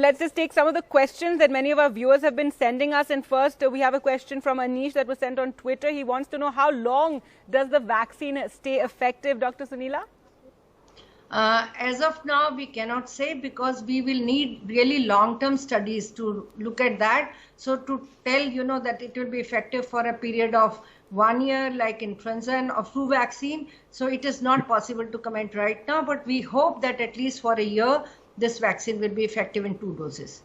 let's just take some of the questions that many of our viewers have been sending us. And first, we have a question from Anish that was sent on Twitter. He wants to know, how long does the vaccine stay effective, Dr. Sunila? As of now, we cannot say, because we will need really long-term studies to look at that. So to tell, that it will be effective for a period of 1 year, like influenza or flu vaccine. So it is not possible to comment right now, but we hope that at least for a year, this vaccine will be effective in 2 doses.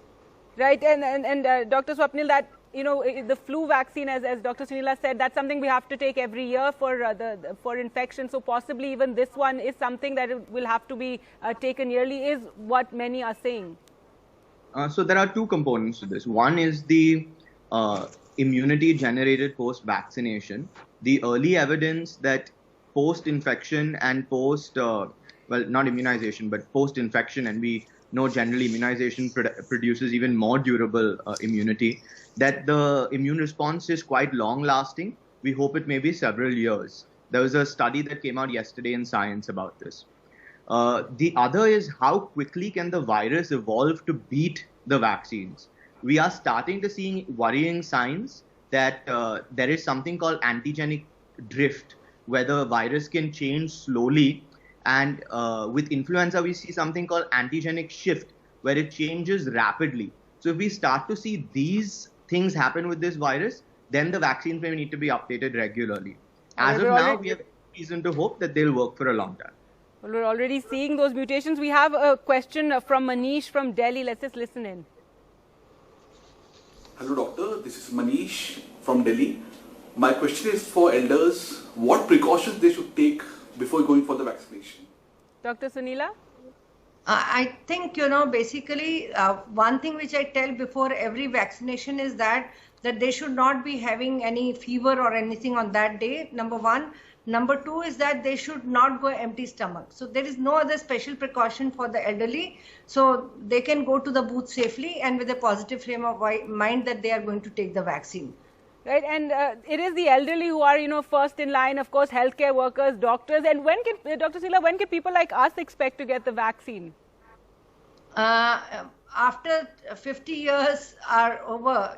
Right. And Dr. Swapnil, that, the flu vaccine, as Dr. Sunila said, that's something we have to take every year for infection. So possibly even this one is something that will have to be taken yearly, is what many are saying. So there are 2 components to this. One is the immunity generated post-vaccination. The early evidence that post-infection and well, not immunization, but post-infection, and we know generally immunization produces even more durable immunity, that the immune response is quite long-lasting. We hope it may be several years. There was a study that came out yesterday in Science about this. The other is, how quickly can the virus evolve to beat the vaccines? We are starting to see worrying signs that there is something called antigenic drift, where the virus can change slowly. And with influenza, we see something called antigenic shift, where it changes rapidly. So if we start to see these things happen with this virus, then the vaccines may need to be updated regularly. As of now, we have reason to hope that they'll work for a long time. Well, we're already seeing those mutations. We have a question from Manish from Delhi. Let's just listen in. Hello, doctor. This is Manish from Delhi. My question is for elders. What precautions they should take before going for the vaccination? Dr. Sunila? I think, basically, one thing which I tell before every vaccination is that they should not be having any fever or anything on that day, number 1. Number 2 is that they should not go empty stomach. So there is no other special precaution for the elderly. So they can go to the booth safely and with a positive frame of mind that they are going to take the vaccine. Right, and it is the elderly who are, first in line, of course, healthcare workers, doctors. And when can, Dr. Sunila, when can people like us expect to get the vaccine? After 50 years are over,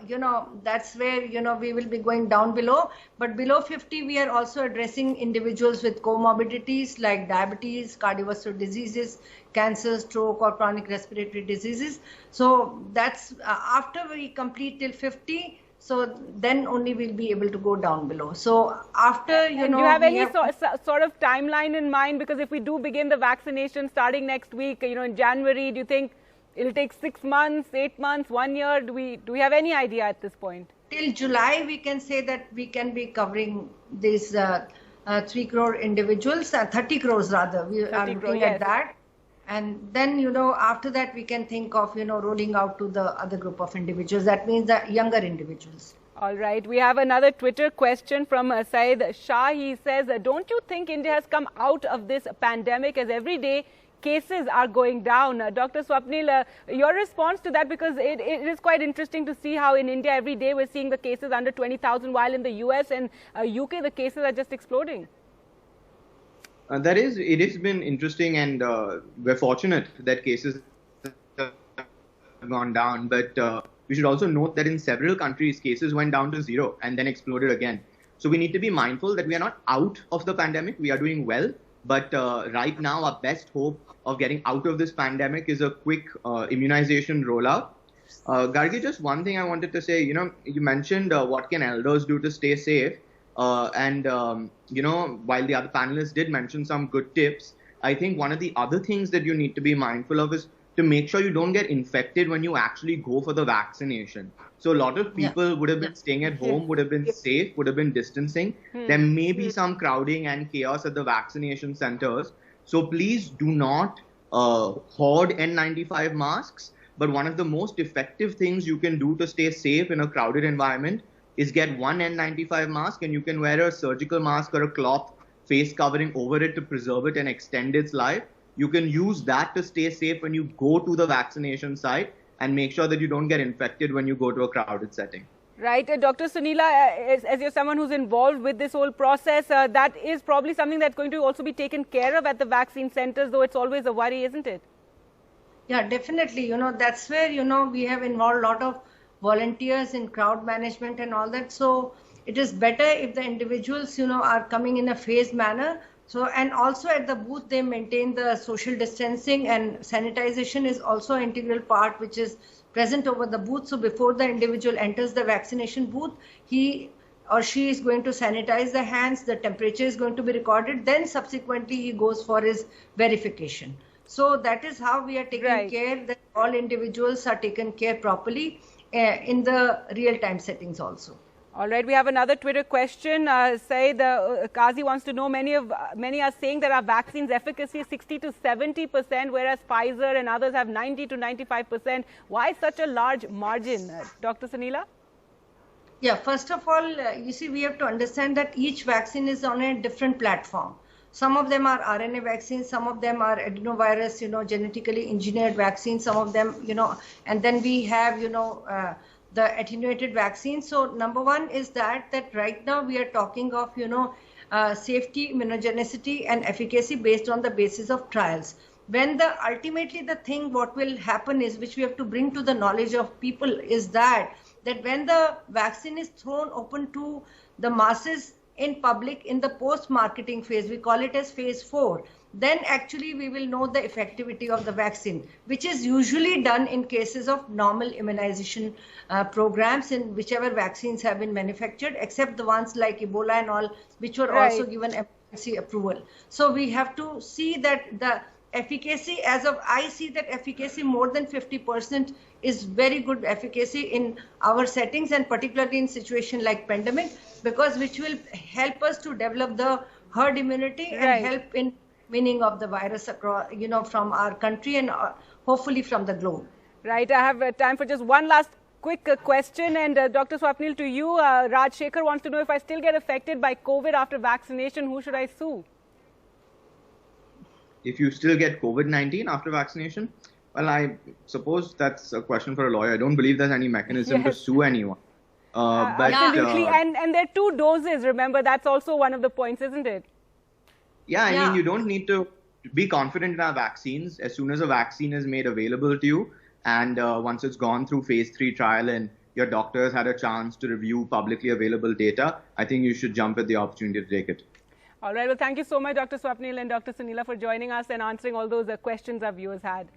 that's where, we will be going down below. But below 50, we are also addressing individuals with comorbidities like diabetes, cardiovascular diseases, cancer, stroke, or chronic respiratory diseases. So that's after we complete till 50. So then only we'll be able to go down below. So after, do you have any sort of timeline in mind? Because if we do begin the vaccination starting next week, in January, do you think it'll take 6 months, 8 months, 1 year? Do we have any idea at this point? Till July, we can say that we can be covering these 3 crore individuals, 30 crores rather. We are looking at that. And then, after that, we can think of, rolling out to the other group of individuals. That means the younger individuals. All right. We have another Twitter question from Said Shah. He says, don't you think India has come out of this pandemic, as every day cases are going down? Dr. Swapnil, your response to that, because it is quite interesting to see how in India every day we're seeing the cases under 20,000, while in the US and UK the cases are just exploding. It has been interesting, and we're fortunate that cases have gone down. But we should also note that in several countries, cases went down to 0 and then exploded again. So we need to be mindful that we are not out of the pandemic. We are doing well. But right now, our best hope of getting out of this pandemic is a quick immunization rollout. Gargi, just one thing I wanted to say, you mentioned what can elders do to stay safe. While the other panelists did mention some good tips, I think one of the other things that you need to be mindful of is to make sure you don't get infected when you actually go for the vaccination. So a lot of people would have been staying at home, would have been safe, would have been distancing. There may be some crowding and chaos at the vaccination centers. So please do not hoard N95 masks. But one of the most effective things you can do to stay safe in a crowded environment is get one N95 mask, and you can wear a surgical mask or a cloth face covering over it to preserve it and extend its life. You can use that to stay safe when you go to the vaccination site and make sure that you don't get infected when you go to a crowded setting. Right. Dr. Sunila, as you're someone who's involved with this whole process, that is probably something that's going to also be taken care of at the vaccine centers, though it's always a worry, isn't it? Yeah, definitely. That's where, we have involved a lot of volunteers in crowd management and all that. So it is better if the individuals, are coming in a phased manner. So, and also at the booth, they maintain the social distancing, and sanitization is also an integral part, which is present over the booth. So before the individual enters the vaccination booth, he or she is going to sanitize the hands, the temperature is going to be recorded, then subsequently he goes for his verification. So that is how we are taking care that all individuals are taken care properly in the real-time settings also. All right, we have another Twitter question. Said Kazi wants to know, many are saying that our vaccine's efficacy is 60 to 70%, whereas Pfizer and others have 90 to 95%. Why such a large margin? Dr. Sunila? Yeah, first of all, you see, we have to understand that each vaccine is on a different platform. Some of them are RNA vaccines, some of them are adenovirus, genetically engineered vaccines, some of them, and then we have, the attenuated vaccines. So number one is that right now we are talking of, safety, immunogenicity and efficacy based on the basis of trials. When ultimately the thing what will happen is, which we have to bring to the knowledge of people, is that when the vaccine is thrown open to the masses in public in the post-marketing phase, we call it as phase 4, then actually we will know the effectivity of the vaccine, which is usually done in cases of normal immunization programs in whichever vaccines have been manufactured, except the ones like Ebola and all, which were also given emergency approval. So we have to see that the efficacy, I see that efficacy more than 50% is very good efficacy in our settings, and particularly in situation like pandemic, because which will help us to develop the herd immunity and help in winning of the virus across, from our country and hopefully from the globe. Right. I have time for just one last quick question. And Dr. Swapnil, to you, Raj Shekhar wants to know, if I still get affected by COVID after vaccination, who should I sue? If you still get COVID-19 after vaccination? Well, I suppose that's a question for a lawyer. I don't believe there's any mechanism to sue anyone. Absolutely. And there are 2 doses, remember, that's also one of the points, isn't it? Yeah, I mean, you don't need to be confident in our vaccines. As soon as a vaccine is made available to you, and once it's gone through phase 3 trial and your doctors had a chance to review publicly available data, I think you should jump at the opportunity to take it. All right. Well, thank you so much, Dr. Swapnil and Dr. Sunila, for joining us and answering all those questions our viewers had.